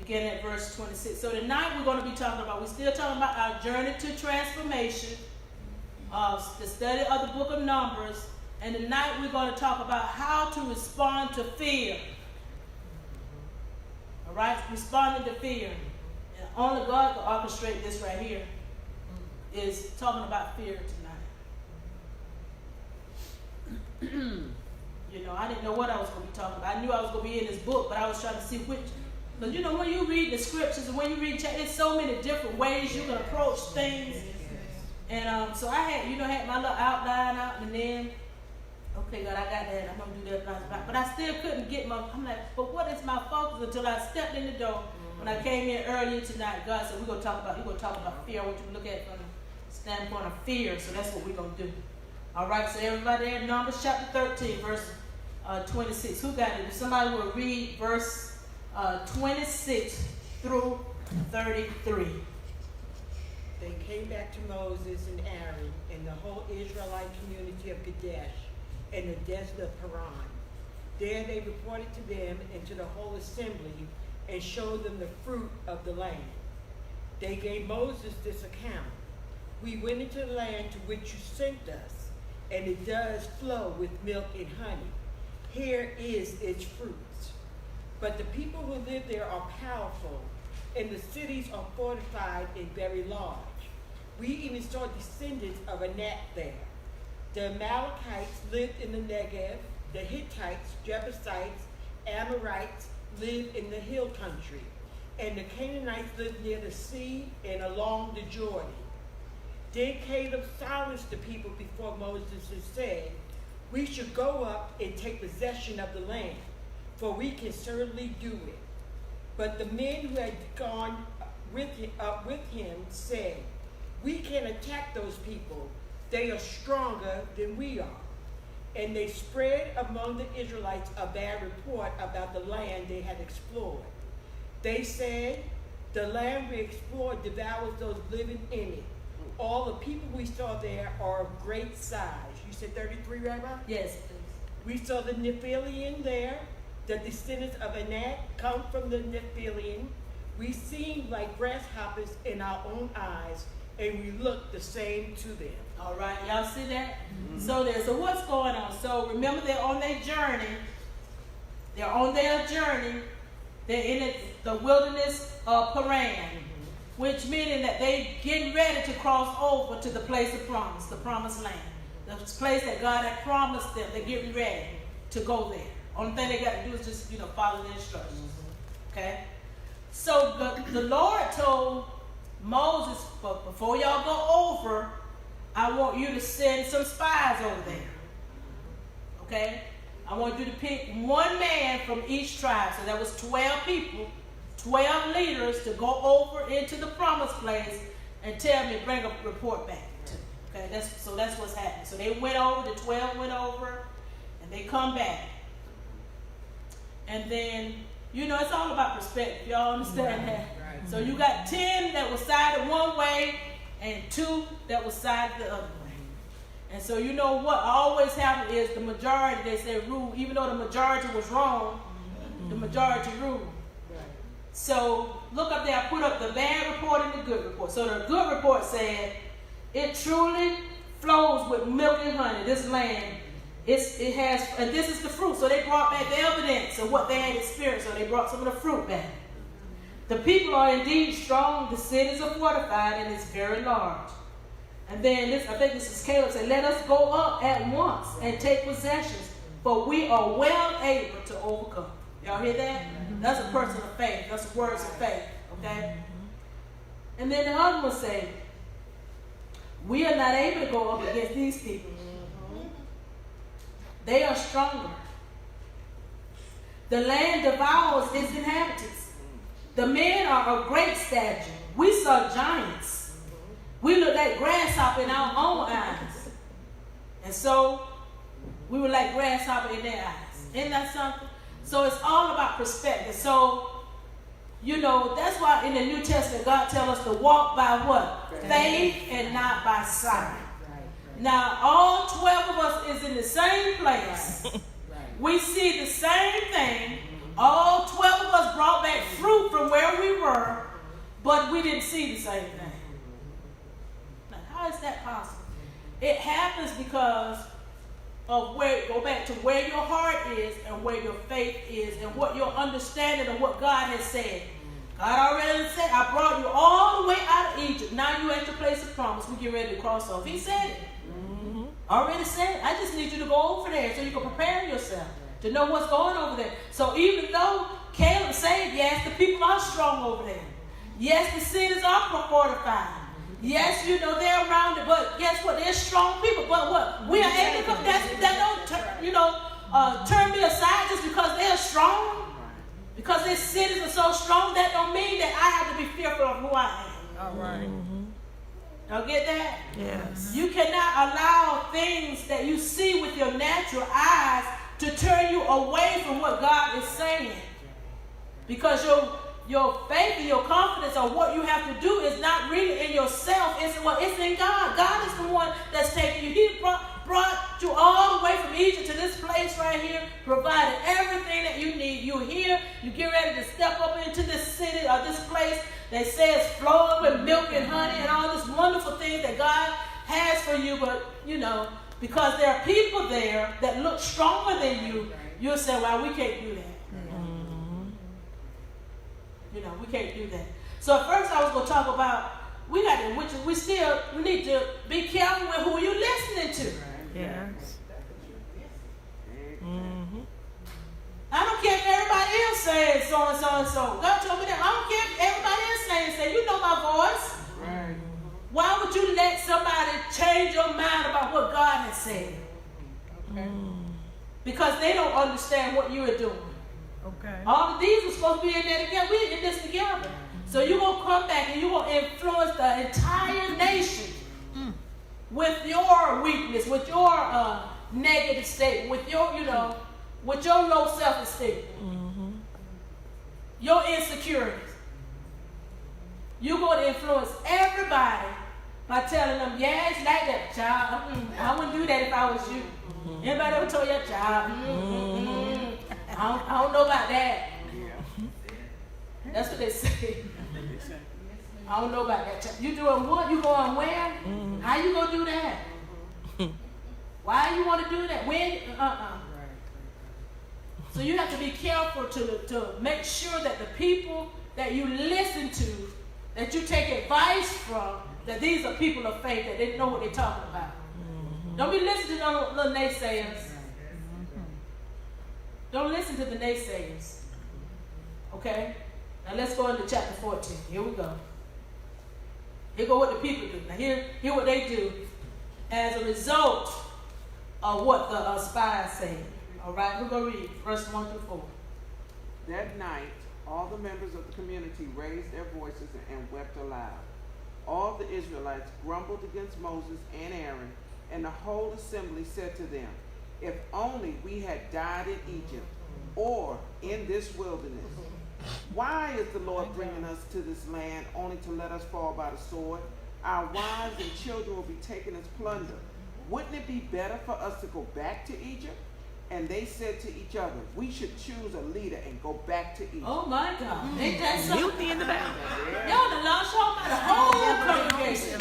beginning at verse 26. So tonight we're going to be talking about, we're still talking about our journey to transformation, the study of the book of Numbers, and tonight we're going to talk about how to respond to fear. All right, responding to fear. And only God can orchestrate this right here, is talking about fear tonight. You know, I didn't know what I was going to be talking about. I knew I was going to be in this book, but I was trying to see which. Because, you know, when you read the scriptures and when you read, there's so many different ways you can approach things. And so I had my little outline out, and then, okay, God, I got that. I'm going to do that. But I still couldn't get I'm like, but what is my focus? Until I stepped in the door. When I came in earlier tonight, God said, you're going to talk about fear. I want you to look at it from the standpoint of fear. So that's what we're going to do. All right, so everybody there, Numbers chapter 13, verse 26. Who got it? If somebody will read verse 26 through 33. They came back to Moses and Aaron and the whole Israelite community of Kadesh in the desert of Paran. There they reported to them and to the whole assembly and showed them the fruit of the land. They gave Moses this account. We went into the land to which you sent us, and it does flow with milk and honey. Here is its fruits. But the people who live there are powerful, and the cities are fortified and very large. We even saw descendants of Anak there. The Amalekites lived in the Negev. The Hittites, Jebusites, Amorites lived in the hill country. And the Canaanites lived near the sea and along the Jordan. Then Caleb silenced the people before Moses and said, we should go up and take possession of the land, for we can certainly do it. But the men who had gone with him said, we can attack those people. They are stronger than we are. And they spread among the Israelites a bad report about the land they had explored. They said, the land we explored devours those living in it. All the people we saw there are of great size. You said 33, Rabbi? Yes. We saw the Nephilim there. The descendants of Anak come from the Nephilim. We seemed like grasshoppers in our own eyes, and we looked the same to them. All right, y'all see that? Mm-hmm. So what's going on? So remember, they're on their journey. They're in the wilderness of Paran, which meaning that they getting ready to cross over to the place of promise, the promised land. The place that God had promised them. They're getting ready to go there. Only thing they got to do is just, follow the instructions. Okay? So the Lord told Moses, but before y'all go over, I want you to send some spies over there. Okay? I want you to pick one man from each tribe. So that was 12 people, 12 leaders to go over into the promised place and tell me, bring a report back. Okay, that's what's happening. So they went over, the 12 went over, and they come back. And then, it's all about perspective. Y'all understand that? Right. So you got 10 that were sided one way and 2 that were sided the other way. And so what always happens is the majority, they say, rule. Even though the majority was wrong, the majority ruled. Right. So look up there, I put up the bad report and the good report. So the good report said, it truly flows with milk and honey. This land, it has, and this is the fruit. So they brought back the evidence of what they had experienced. So they brought some of the fruit back. The people are indeed strong. The cities are fortified, and it's very large. And then I think this is Caleb said, let us go up at once and take possessions, for we are well able to overcome. Y'all hear that? That's a person of faith. That's words of faith. Okay? And then the other one said, we are not able to go up against these people. They are stronger. The land devours its inhabitants. The men are of great stature. We saw giants. We looked like grasshopper in our own eyes. And so we were like grasshopper in their eyes. Isn't that something? So it's all about perspective. So, that's why in the New Testament, God tells us to walk by what? Faith and not by sight. Now, all 12 of us is in the same place. We see the same thing. All 12 of us brought back fruit from where we see the same thing. Now, how is that possible? It happens because of go back to where your heart is and where your faith is and what your understanding of what God has said. God already said, I brought you all the way out of Egypt. Now you're at your place of promise. We get ready to cross over. He said it. Already said it. I just need you to go over there so you can prepare yourself to know what's going over there. So even though Caleb said, yes, the people are strong over there. Yes, the cities are fortified. Yes, you know, they're around it, but guess what? They're strong people. But what? We are able to come. That don't, turn me aside just because they're strong. Because their cities are so strong, that don't mean that I have to be fearful of who I am. All right. Y'all get that? Yes. You cannot allow things that you see with your natural eyes to turn you away from what God is saying. Because your faith and your confidence on what you have to do is not really in yourself. It's in God. God is the one that's taking you. He brought you all the way from Egypt to this place right here, provided everything that you need. You're here. You get ready to step up into this city or this place that says flowing with milk and honey and all this wonderful things that God has for you. But, you know, because there are people there that look stronger than you, you'll say, well, we can't do that. You know, we can't do that. So at first I was going to talk about, we need to be careful with who you're listening to. Yes. I don't care if everybody else says so and so and so. God told me that. I don't care if everybody else saying, you know my voice. Right. Why would you let somebody change your mind about what God has said? Okay. Because they don't understand what you are doing. Okay. All of these are supposed to be in there together. We're in this together. So you're going to come back and you're going to influence the entire nation with your weakness, with your negative state, with your, with your low self-esteem, your insecurities. You're going to influence everybody by telling them, yeah, it's like that, child. I wouldn't do that if I was you. Anybody ever told your child, I don't know about that. That's what they say. I don't know about that child. You doing what? You going where? How you going to do that? Why you want to do that? When? So you have to be careful to make sure that the people that you listen to, that you take advice from, that these are people of faith, that they know what they're talking about. Don't be listening to those little naysayers. Don't listen to the naysayers. Okay? Now let's go into chapter 14. Here we go. Here go what the people do. Now hear what they do as a result of what the spies say. All right, we're going to read verse 1 through 4. That night, all the members of the community raised their voices and wept aloud. All the Israelites grumbled against Moses and Aaron, and the whole assembly said to them, if only we had died in Egypt or in this wilderness. Why is the Lord bringing us to this land only to let us fall by the sword? Our wives and children will be taken as plunder. Wouldn't it be better for us to go back to Egypt? And they said to each other, we should choose a leader and go back to Egypt. Oh my God. Ain't that something? Mutiny in the back. Y'all done lost y'all by the whole congregation.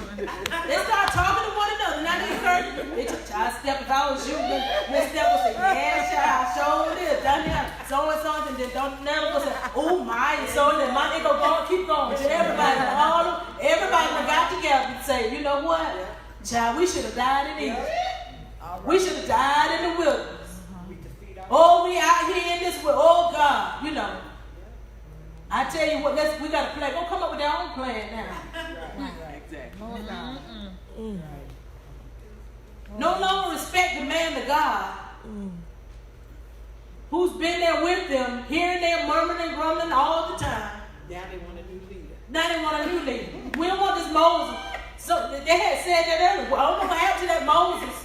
They start talking to one another. Now they heard, I step, if I was you, Miss Step would say, yeah, child, show this, done here, so and so, and then don't never go say, oh my, and so and then my, they go keep going. Then everybody got together and say, you know what? Child, we should have died in Egypt. We should have died in the wilderness. Oh, we out here in this world. Oh, God. I tell you what, we got to play. Go come up with their own plan now. Exactly. No longer respect the man of God who's been there with them, hearing them murmuring and grumbling all the time. Now they want a new leader. Now they want a new leader. We don't want this Moses. So they had said that earlier. Well, I don't know what happened to that Moses.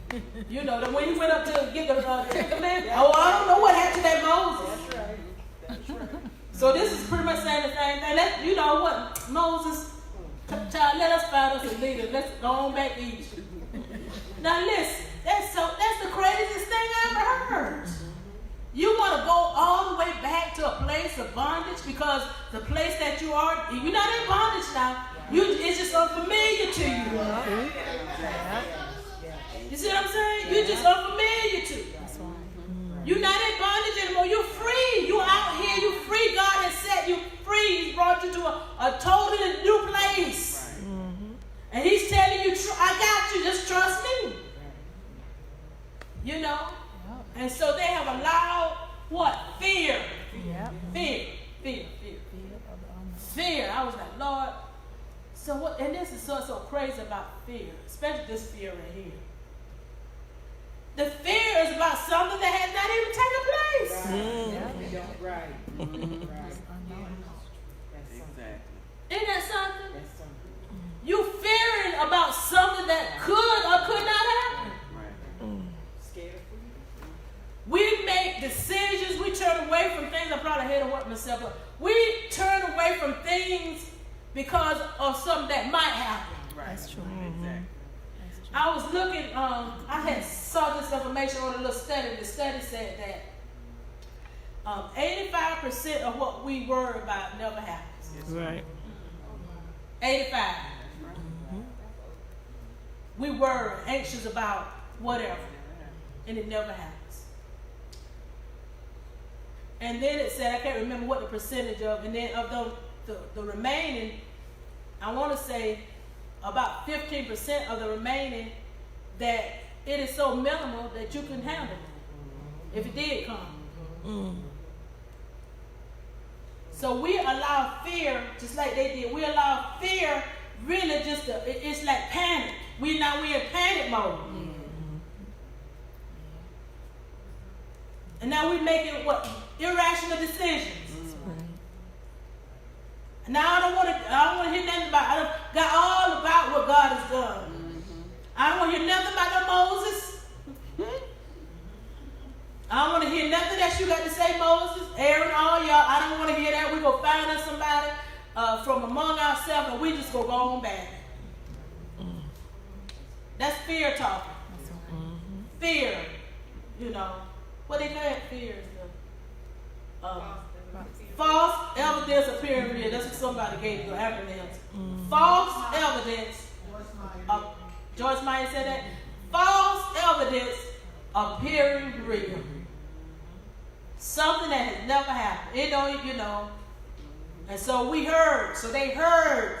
That when he went up to get the Ten Commandments, I don't know what happened to that Moses. That's right. So this is pretty much saying the same thing. You know what? Moses, child, let us find us a leader. Let's go on back to Egypt. Now listen, that's the craziest thing I ever heard. You want to go all the way back to a place place of bondage because the place that you are, you're not in bondage now. It's just unfamiliar to you. You see what I'm saying? You're just unfamiliar to you. You're not in bondage anymore. You're free. You're out here. You're free. God has set you free. He's brought you to a totally new place. And he's telling you, I got you. Just trust me. You know? And so they have allowed what? Fear. Fear. I was like, Lord. So what? And this is so crazy about fear, especially this fear right here. The fear is about something that has not even taken place. Right. Isn't that something? You fearing about something that could or could not happen. We make decisions. We turn away from things. I probably had to work myself, but we turn away from things because of something that might happen. That's true. I was looking, I had saw this information on a little study. The study said that 85% of what we worry about never happens. Right. 85. We worry, anxious about whatever, and it never happens. And then it said, I can't remember what the percentage of, and then of the remaining, I want to say about 15% of the remaining, that it is so minimal that you can handle it if it did come. So we allow fear, just like they did. We allow fear really it's like panic. We're in panic mode. And now we're making what? Irrational decisions. Now I don't want to hear nothing about. I don't got all about what God has done. I don't want to hear nothing about no Moses. I don't want to hear nothing that you got to say, Moses, Aaron, all y'all. I don't want to hear that. We go find us somebody from among ourselves, and we just go on back. That's fear talking. Fear, you know. What they call it? Fear is false evidence appearing real. That's what somebody gave you, acronyms. False evidence. Joyce Meyer said that. False evidence appearing real. Something that has never happened. It don't, you know. And so we heard. So they heard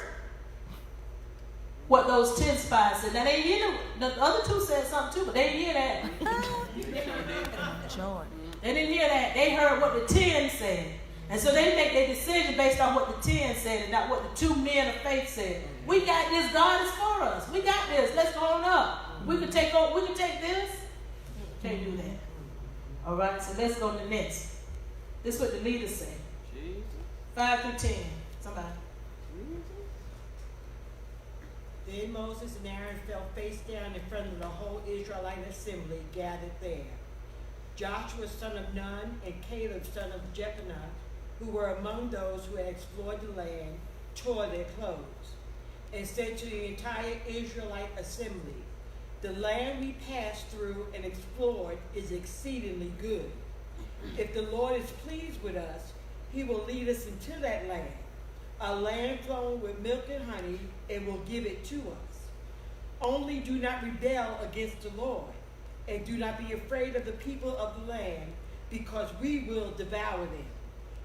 what those 10 spies said. Now they hear the other 2 said something too, but they didn't hear that. Joy. They didn't hear that. They heard what the 10 said. And so they make their decision based on what the 10 said and not what the 2 men of faith said. We got this. God is for us. We got this. Let's go on up. We can take this. Can't do that. All right, so let's go to the next. This is what the leaders say. 5 through 10. Somebody. Then Moses and Aaron fell face down in front of the whole Israelite assembly gathered there. Joshua son of Nun and Caleb son of Jephunneh, who were among those who had explored the land, tore their clothes, and said to the entire Israelite assembly, "The land we passed through and explored is exceedingly good. If the Lord is pleased with us, he will lead us into that land, a land flowing with milk and honey, and will give it to us. Only do not rebel against the Lord, and do not be afraid of the people of the land, because we will devour them.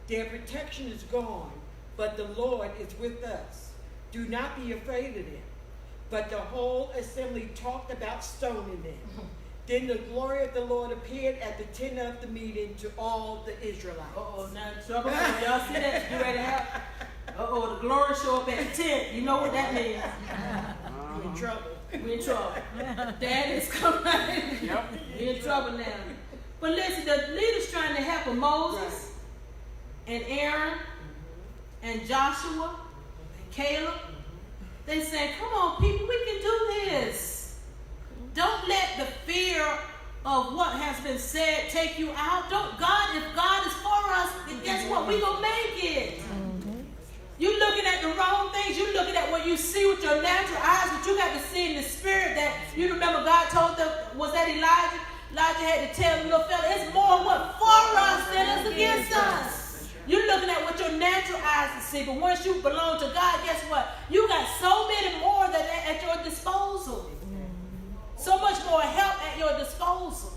Their protection is gone, but the Lord is with us. Do not be afraid of them." But the whole assembly talked about stoning them. Then the glory of the Lord appeared at the tent of the meeting to all the Israelites. Now trouble. Y'all see that? You ready to have? The glory show up at the tent. You know what that means. We're in trouble. We're in trouble. Dad is coming. Yep. We're in trouble now. But listen, the leaders trying to help Moses and Aaron and Joshua and Caleb. They say, "Come on, people, we can do this. Don't let the fear of what has been said take you out. If God is for us, then guess what? We gonna make it." You looking at the wrong things. You looking at what you see with your natural eyes, but you got to see in the spirit. That you remember God told them, was that Elijah? Elijah had to tell the little fella, it's more what for us than us against us. You see. But once you belong to God, guess what? You got so many more that at your disposal. So much more help at your disposal.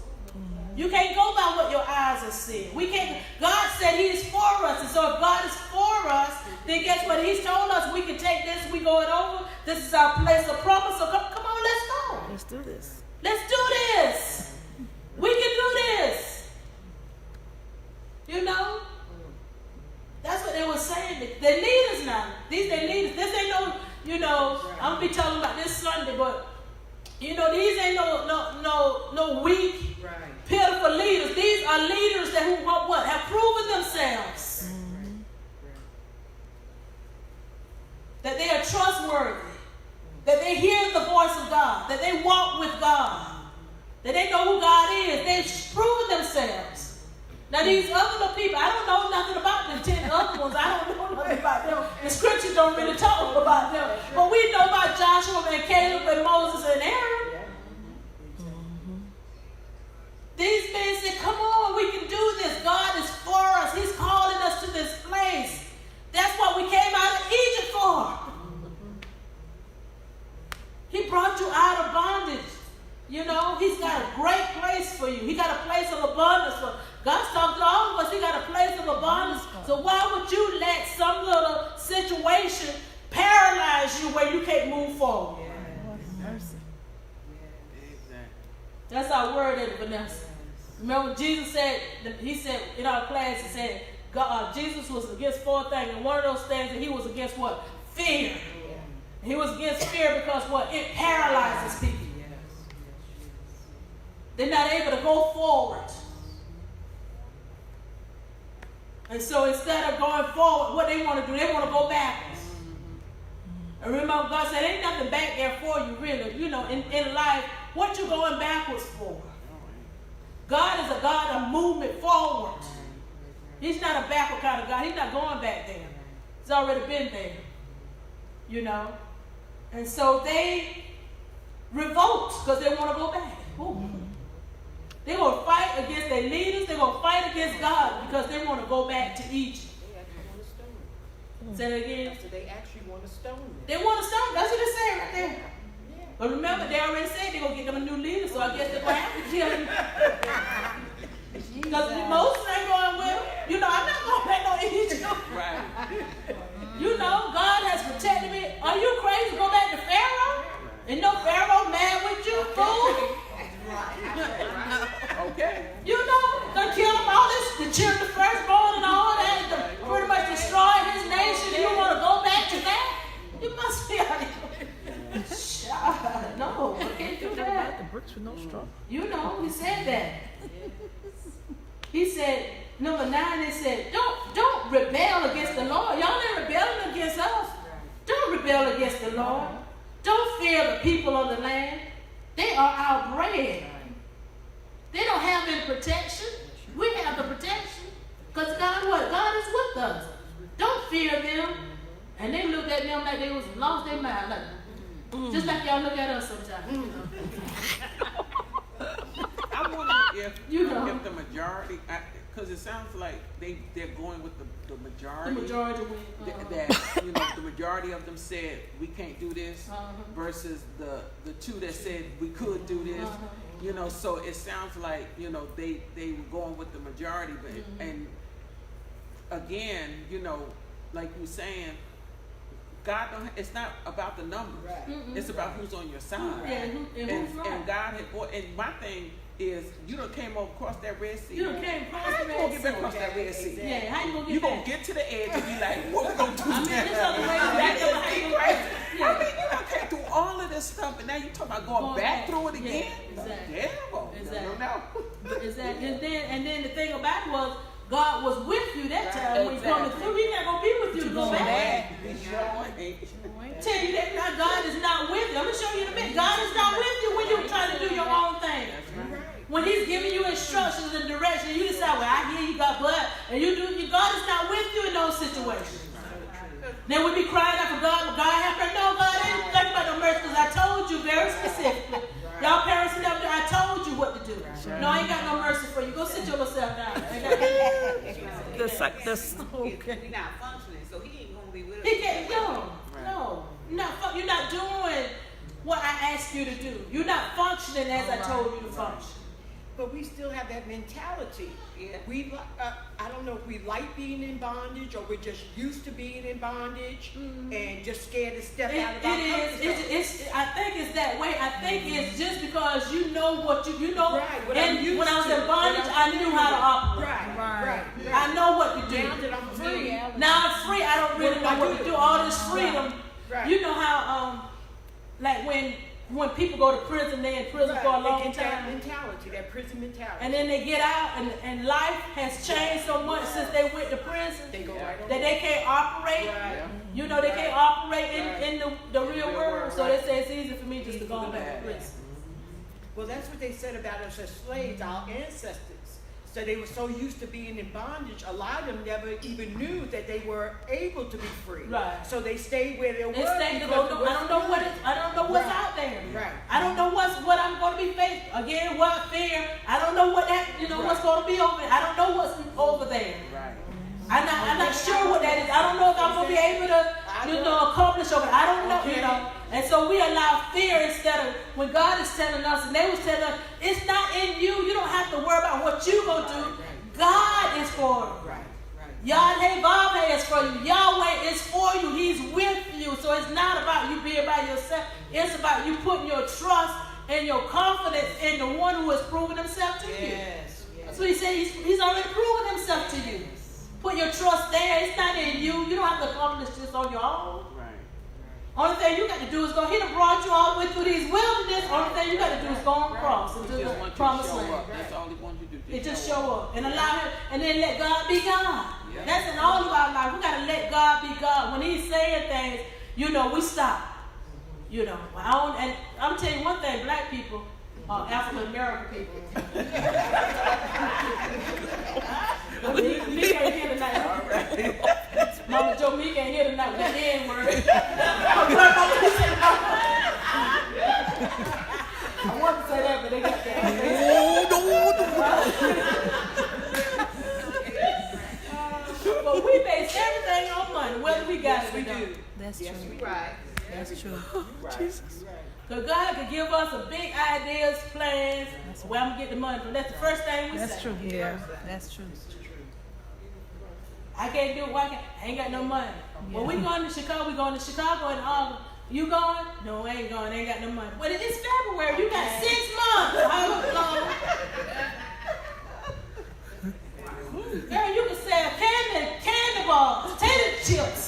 You can't go by what your eyes are seeing. We can't. God said He is for us, and so if God is for us, then guess what? He's told us we can take this. We going over. This is our place of promise. So come on, let's go. Let's do this. Let's do this. We can do this. You know? That's what they were saying. They're leaders now. These are leaders. This ain't no, you know, I'm going to be talking about this Sunday, but, you know, these ain't no weak, pitiful leaders. These are leaders that who what? Have proven themselves. That they are trustworthy. That they hear the voice of God. That they walk with God. That they know who God is. They've proven themselves. Now these other little people, I don't know nothing about them. 10 other ones, I don't know nothing about them. The scriptures don't really talk about them. But we know about Joshua and Caleb and Moses and Aaron. These men said, come on, we can do this. God is for us. He's calling us to this place. That's what we came out of Egypt for. He brought you out of bondage. You know, He's got a great place for you. He got a place of abundance for God's talking to all of us. He got a place of abundance. So why would you let some little situation paralyze you where you can't move forward? That's our word, Vanessa. Remember, Jesus said, He said in our class, He said, Jesus was against 4 things. And one of those things that He was against what? Fear. He was against fear because what? It paralyzes people. They're not able to go forward. And so instead of going forward, what they want to do, they want to go backwards. And remember, God said, ain't nothing back there for you, really. You know, in life, what you going backwards for? God is a God of movement forward. He's not a backward kind of God. He's not going back there. He's already been there. You know? And so they revolt because they want to go back. Ooh. They're going to fight against their leaders. They're going to fight against God because they want to go back to Egypt. They actually want to stone them. Say that again? So they actually want to stone them. They want to stone. That's what they say right there. Yeah. But remember, they already said they're going to get them a new leader, so I guess they're going to have to kill him. Because Moses ain't going with him. You know, I'm not going back no Egypt. Right. You know, God has protected me. Are you crazy to go back to Pharaoh? And no Pharaoh mad with you, fool? Okay. You know, gonna kill them all this, the children, the firstborn and all that, to pretty much destroy his nation. You want to go back to that? You must be out of No, I can't do that. The bricks with no straw. You know, He said that. He said, number 9, He said, don't rebel against the Lord. Y'all ain't rebelling against us. Don't rebel against the Lord. Don't fear the people of the land. They are our bread. They don't have any protection. We have the protection. Because God, what? God is with us. Don't fear them. And they looked at them like they was lost their mind. Like, just like y'all look at us sometimes. I wonder if if the majority, because it sounds like they're going with the majority. The majority win. That you know, the majority of them said we can't do this, versus the 2 that said we could do this. You know, so it sounds like, you know, they were going with the majority, but and again, you know, like you were saying, God don't. It's not about the numbers. Right. It's about who's on your side. And God had. And my thing is, you done came over across that Red Sea. You done came across how the you gonna get back across that Red Sea? Yeah, how you gonna get You back? gonna get to the edge and be like, what we gonna do now? There's other way to back up. I mean, you done came through all of this stuff, and now you talking about going back through it again? Yeah, exactly. Devil. Exactly. No. Exactly. And then the thing about it was, God was with you that time when you coming through. He's not gonna be with you to go back. Tell you that now God is not with you. I'm gonna show you in a minute. God is not with you when you're trying to do your own thing. When He's giving you instructions and direction, you decide, well, I hear you, God, but and you do. God is not with you in those situations. Then we be crying out for God. God have mercy. No, God ain't thinking about no mercy because I told you very specifically. Y'all parents never do. I told you what to do. No, I ain't got no mercy for you. Go sit yourself down. This okay. He's not functioning, so He ain't gonna be with us. He can't. No, Right. no. You're not doing what I asked you to do. You're not functioning as I told you to function. But we still have that mentality. Yeah. I don't know if we like being in bondage or we're just used to being in bondage and just scared to step out of our comfort zone. I think it's that way. I think it's just because you know what you know. Right, what and I'm used when I was to, in bondage, what I'm I knew how to operate. Right. I know what to do. Now that I'm free, Now I'm free. I don't really know what to do. All this freedom. Right. You know how, like when people go to prison, they're in prison for a long They get that time. mentality, that prison mentality. And then they get out, and life has changed so much since they went to prison They go right on. that they can't operate. Right. You know, they can't operate in the real world. So they say it's easy for me just to go back to prison. Well, that's what they said about us as slaves, our ancestors. So they were so used to being in bondage, a lot of them never even knew that they were able to be free. Right. So they stayed where they were. I don't know what's out there. Right. I don't know what I'm going to be faced. Again, what fear? I don't know what what's going to be over there. I don't know what's over there. Right. I'm not sure what that is. I don't know if I'm going to be able to accomplish over. I don't know, And so we allow fear instead of when God is telling us, and they was telling us, it's not in you. You don't have to worry about what you're going to do. God is for you. Right. Yahweh is for you. Yahweh is for you. He's with you. So it's not about you being by yourself. It's about you putting your trust and your confidence in the one who has proven himself to you. Yes. So he said he's already proven himself to you. Put your trust there. It's not in you. You don't have to accomplish this on your own. Right. Only thing you got to do is go. He done brought you all the way through these wilderness. Only thing you got to do is go and cross into He just the wants you to promised show land. up. That's all he wants you to do. It just show up and allow him, and then let God be God. Yeah. That's in all of our life. We got to let God be God. When He's saying things, we stop. And I'm telling you one thing: black people, African American people. Me can't hear tonight. Mama Joe, me can't hear tonight with the N word. I want to say that, but they got that. But we base everything on money, whether we got it or not. That's Yes, true. we right. That's true. Jesus. So God could give us some big ideas, plans, where I'm gonna get the money from. That's the first thing we say. That's true. Yeah. That's true. I can't do it. Why can't I ain't got no money? Well, we going to Chicago. We going to Chicago in August. You going? No, I ain't going. I ain't got no money. But it's February. You got 6 months. How long? Girl, you can sell candy bars, potato chips.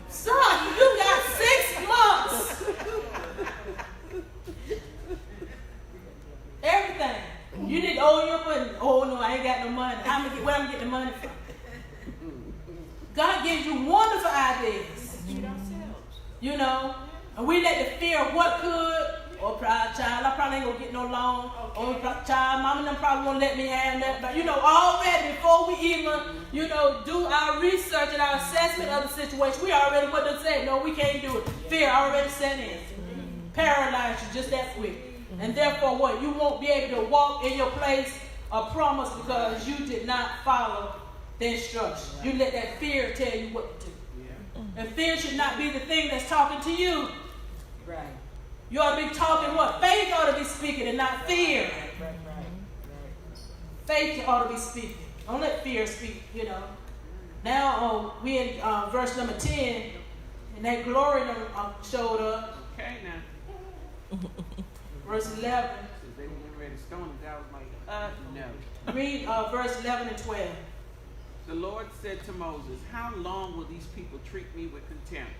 Son, you got 6 months. Everything. You need to owe your money. Oh no, I ain't got no money. Where I'm getting the money from? God gives you wonderful ideas. And we let the fear of what could, or child, I probably ain't gonna get no loan, or child, mama them probably won't let me have that. But already before we even, do our research and our assessment of the situation, we already what they said. No, we can't do it. Fear already set in, paralyze you just that quick, and therefore what? You won't be able to walk in your place of promise because you did not follow the instructions. You let that fear tell you what to do. And fear should not be the thing that's talking to you. Right. You ought to be talking what? Faith ought to be speaking and not fear. Right. Faith ought to be speaking. Don't let fear speak, Now we in verse number 10, and that glory showed up. Okay, now. Verse 11. They were getting ready to stone him. I was like, no. Read verse 11 and 12. The Lord said to Moses, how long will these people treat me with contempt?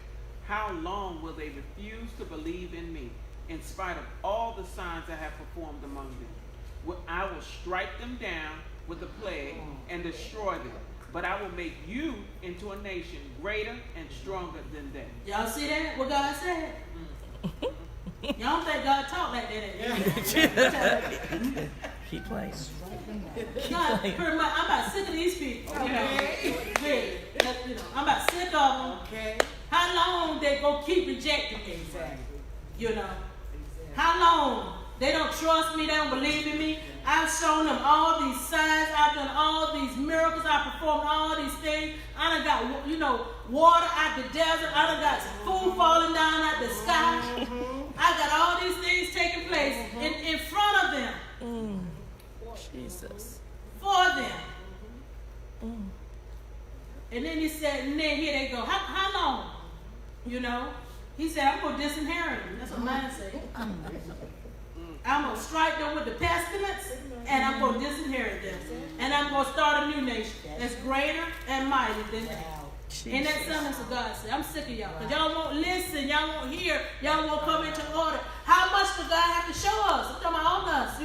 How long will they refuse to believe in me, in spite of all the signs I have performed among them? I will strike them down with a plague and destroy them, but I will make you into a nation greater and stronger than they. Y'all see that? What God said? Y'all don't think God talked like that? Keep playing. No, pretty much, I'm about sick of these people. Really. I'm about sick of them. Okay. How long they gonna keep rejecting me? Exactly. How long? They don't trust me, they don't believe in me. I've shown them all these signs. I've done all these miracles. I performed all these things. I done got, water out the desert. I done got food falling down out the sky. I got all these things taking place in front of them. Jesus. For them. And then he said, and then here they go. How long? He said, I'm going to disinherit them. That's what mine said. I'm going to strike them with the pestilence, and I'm going to disinherit them. And I'm going to start a new nation that's greater and mighty than they. And that's something that God said. I'm sick of y'all. Because y'all won't listen. Y'all won't hear. Y'all won't come into order. How much does God have to show us? I'm talking about us,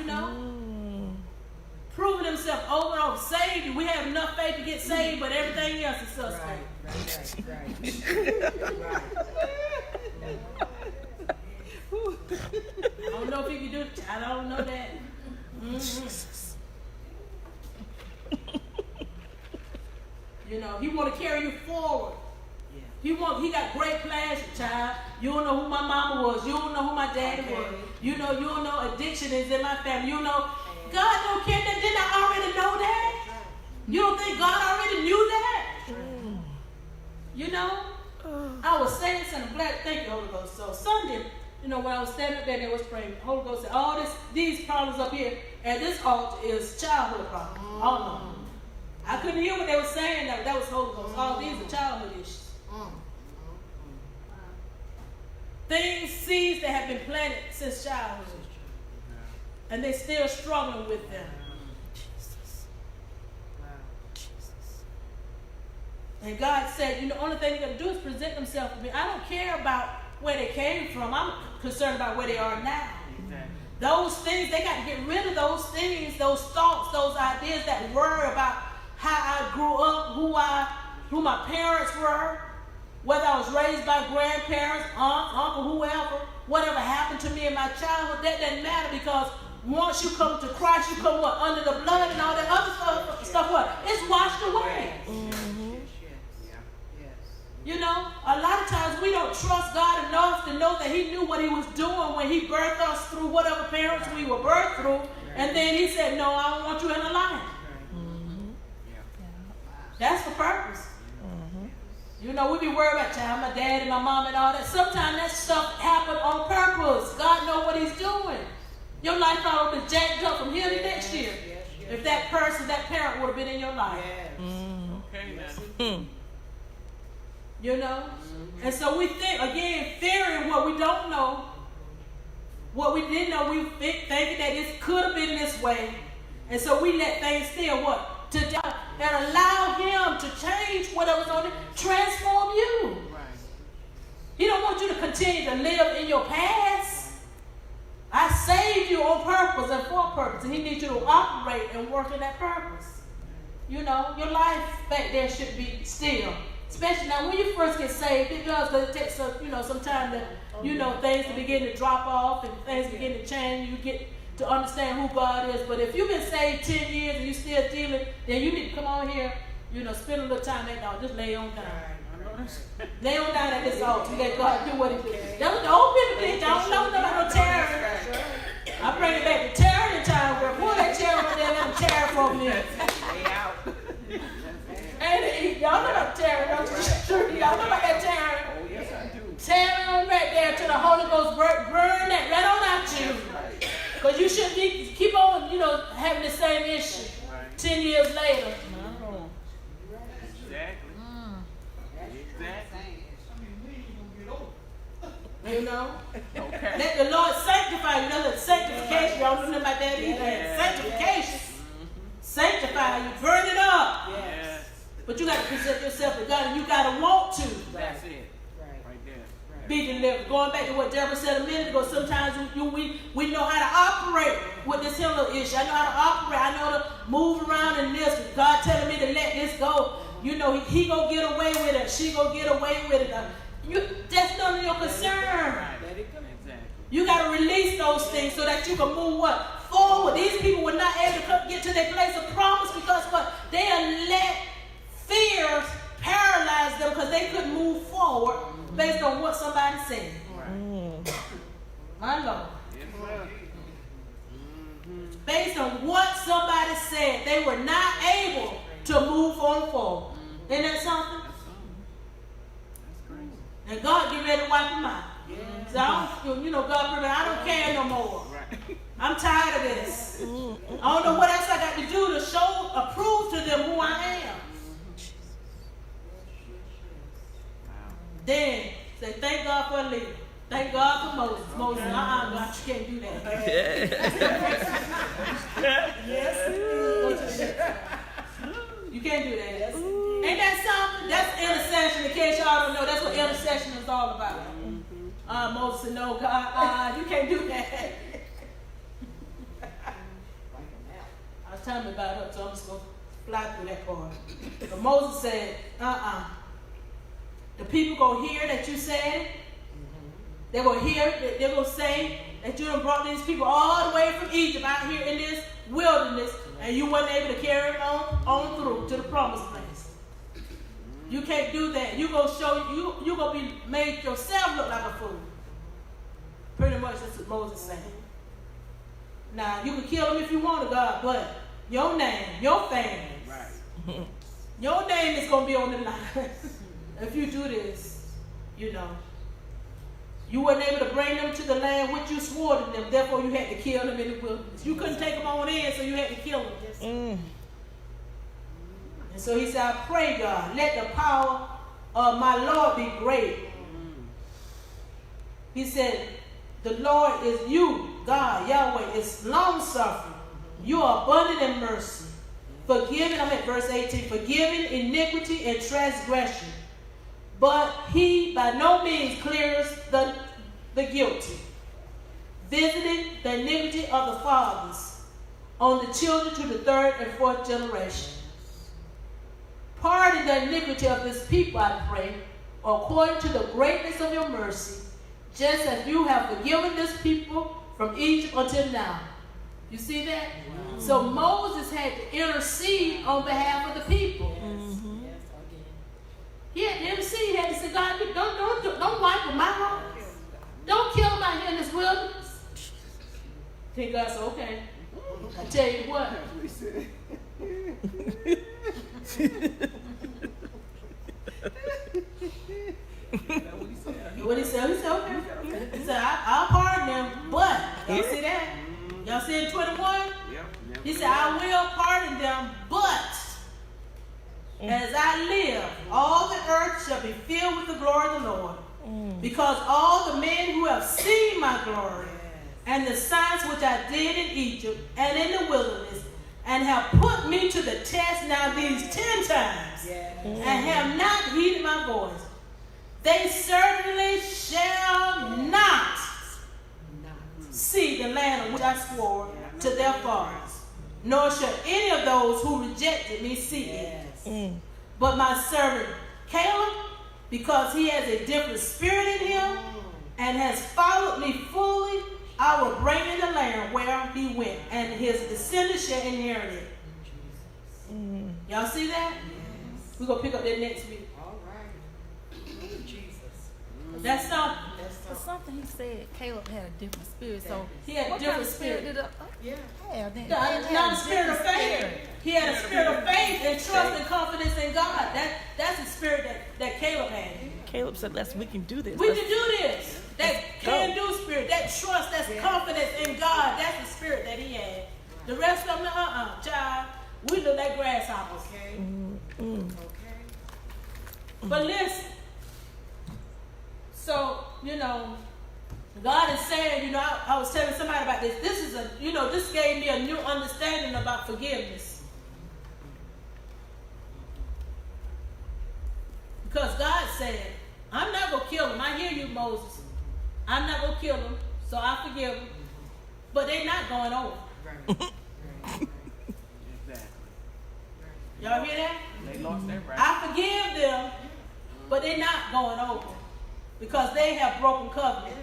Proving himself over and over. Saved you. We have enough faith to get saved, but everything else is suspect. Right. I don't know if he can do it. I don't know that. He want to carry you forward. He got great plans, child. You don't know who my mama was. You don't know who my daddy was. You don't know addiction is in my family. God don't care that. Didn't I already know that? You don't think God already knew that? I was saying something. Thank you, Holy Ghost. So Sunday, when I was standing up there and they was praying, the Holy Ghost said, all these problems up here at this altar is childhood problems. All of them. I couldn't hear what they were saying. That was Holy Ghost. All these are childhood issues. Seeds that have been planted since childhood. And they're still struggling with them. And God said, the only thing they're going to do is present themselves to me. I don't care about where they came from. I'm concerned about where they are now. Exactly. Those things, they got to get rid of those things, those thoughts, those ideas that worry about how I grew up, who my parents were, whether I was raised by grandparents, aunt, uncle, whoever, whatever happened to me in my childhood, that doesn't matter because once you come to Christ, you come under the blood and all that other stuff what? It's washed away. A lot of times we don't trust God enough to know that he knew what he was doing when he birthed us through whatever parents we were birthed through. And then he said, no, I don't want you in the line. That's the purpose. We be worried about my dad and my mom and all that. Sometimes that stuff happened on purpose. God knows what he's doing. Your life probably been jacked up from here to next year. If that parent would have been in your life. And so we think, again, fearing what we don't know, what we didn't know, we thinking that it could have been this way. And so we let things still to die and allow him to change whatever's on it, transform you. He don't want you to continue to live in your past. I saved you on purpose and for purpose, and he needs you to operate and work in that purpose. Your life back there should be still. Especially now when you first get saved, it takes some time to, things to begin to drop off and things begin to change. You get to understand who God is. But if you've been saved 10 years and you still dealing, then you need to come on here, spend a little time at God. Just lay on down. Lay on down at this altar. Let God do what he does. That was the old people did. I don't know about no terror. I bring it back to terror time. Pull that chair over there and let them terror for me. Y'all know about terror, don't you? Y'all know about that terror. Oh, yes, I do. Terror on right there till the Holy Ghost burn that right on out you. Because you shouldn't keep on, having the same issue 10 years later. No. Exactly. Okay. Let the Lord sanctify you. That's sanctification. Y'all don't know about that either. Sanctification. Sanctify you. Burn it up. Yes. But you got to present yourself to God, and you got to want to. That's it. Right there. Be delivered. Going back to what Deborah said a minute ago, sometimes we know how to operate with this healing issue. I know how to operate. I know to move around in this. God telling me to let this go. He gonna get away with it. She gonna get away with it. That's none of your concern. You got to release those things so that you can move forward. These people were not able to get to their place of promise because they had let fears paralyze them because they couldn't move forward based on what somebody said. My Lord. Based on what somebody said, they were not on forward. Isn't that something? That's something. That's crazy. And God get ready to wipe them out. Yeah. So I don't, God, I don't care no more. Right. I'm tired of this. I don't know what else I got to do to prove to them who I am. Wow. Then say, thank God for a leader. Thank God for Moses. Moses, God, you can't do that. Yes. You can't do that. Ain't that something? That's intercession. In case y'all don't know, that's what intercession is all about. Moses said, no, God, you can't do that. I was telling me about her, so I'm just going to fly through that part. But Moses said, the people going to hear that you said it. They're going to hear, they're going to say that you done brought these people all the way from Egypt out here in this wilderness, and you weren't able to carry them on through to the promised place. You can't do that. You're going to show, you're going to be made yourself look like a fool. Pretty much that's what Moses said. Now, you can kill them if you want to, God, but your name, your family, Right. your name is going to be on the line. If you do this, you weren't able to bring them to the land which you swore to them. Therefore, you had to kill them in the wilderness. You couldn't take them on in, so you had to kill them. And so he said, I pray, God, let the power of my Lord be great. He said, the Lord is you, God, Yahweh, is long-suffering. You are abundant in mercy. Forgiving, I'm at verse 18, forgiving iniquity and transgression. But he by no means clears the guilty, visiting the iniquity of the fathers on the children to the third and fourth generation. Pardon the iniquity of this people, I pray, according to the greatness of your mercy, just as you have forgiven this people from Egypt until now. You see that? Wow. So Moses had to intercede on behalf of the people. He had to intercede. He had to say, God, don't wipe them out. Don't kill them out here in this wilderness. Then God said, okay. I tell you what. What he said? He said, okay. He said, I'll pardon them, but, y'all see that? Y'all see in 21? Yep. He said, I will pardon them, but as I live, all the earth shall be filled with the glory of the Lord. Because all the men who have seen my glory and the signs which I did in Egypt and in the wilderness, and have put me to the test now these 10 times, and have not heeded my voice, they certainly shall not see the land of which I swore to their fathers, nor shall any of those who rejected me see it. But my servant Caleb, because he has a different spirit in him and has followed me fully, I will bring in the land where he went, and his descendants shall inherit it. Y'all see that? We're going to pick up that next week. All right. Jesus. That's something. For something he said, Caleb had a different spirit. So He had a what different kind of spirit spirit. did Yeah. have? Then Not a spirit of faith. He had a spirit of faith and trust and confidence in God. That's the spirit that Caleb had. Caleb said, we can do this. We can do this. That can-do spirit, that trust, that's confidence in God. That's the spirit that he had. The rest of them, child, we look like grasshoppers. Okay. Mm-hmm. Okay. But listen, so, God is saying, I was telling somebody about this. This is this gave me a new understanding about forgiveness. Because God said, I'm not going to kill them. I hear you, Moses. I'm not going to kill them, so I forgive them. But they're not going over. Right. Exactly. Y'all hear that? They lost their right. I forgive them, but they're not going over. Because they have broken covenant.